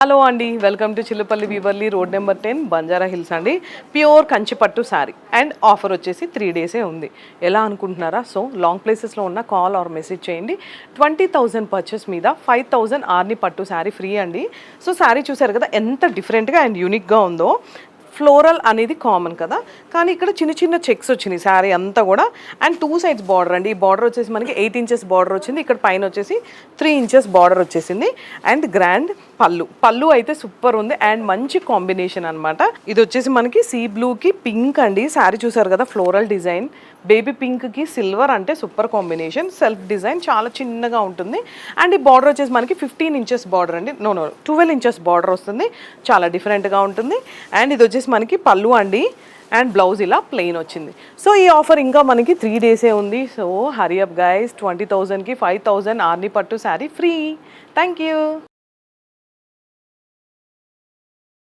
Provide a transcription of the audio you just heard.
Hello అండి, welcome to Chillapalli Weaverly road number 10 Banjara Hills అండి. Pure Kanchipattu sari and offer వచ్చేసి 3 డేసే ఉంది. ఎలా అనుకుంటున్నారా? సో లాంగ్ ప్లేసెస్లో ఉన్న కాల్ ఆర్ మెసేజ్ చేయండి. 20,000 పర్చేస్ మీద 5,000 ఆర్ని పట్టు శారీ ఫ్రీ అండి. సో శారీ చూసారు కదా ఎంత డిఫరెంట్గా అండ్ యూనిక్గా ఉందో. ఫ్లోరల్ అనేది కామన్ కదా, కానీ ఇక్కడ చిన్న చిన్న చెక్స్ వచ్చినాయి శారీ అంతా కూడా. అండ్ 2 సైడ్స్ బార్డర్ అండి. ఈ బార్డర్ వచ్చేసి మనకి 8 ఇంచెస్ బార్డర్ వచ్చింది. ఇక్కడ పైన వచ్చేసి 3 ఇంచెస్ బార్డర్ వచ్చేసింది. అండ్ గ్రాండ్ పళ్ళు అయితే సూపర్ ఉంది అండ్ మంచి కాంబినేషన్ అనమాట. ఇది వచ్చేసి మనకి సీ బ్లూకి పింక్ అండి. శారీ చూసారు కదా, ఫ్లోరల్ డిజైన్. బేబీ పింక్కి సిల్వర్ అంటే సూపర్ కాంబినేషన్. సెల్ఫ్ డిజైన్ చాలా చిన్నగా ఉంటుంది. అండ్ ఈ బార్డర్ వచ్చేసి మనకి 15 ఇంచెస్ బార్డర్ అండి. 12 ఇంచెస్ బార్డర్ వస్తుంది. చాలా డిఫరెంట్గా ఉంటుంది. అండ్ ఇది వచ్చేసి మనకి పళ్ళు అండి. అండ్ బ్లౌజ్ ఇలా ప్లెయిన్ వచ్చింది. సో ఈ ఆఫర్ ఇంకా మనకి 3 డేసే ఉంది. సో హరీ అప్ గైస్, 20,000కి 5,000 ఆర్ని పట్టు శారీ ఫ్రీ. Thank you.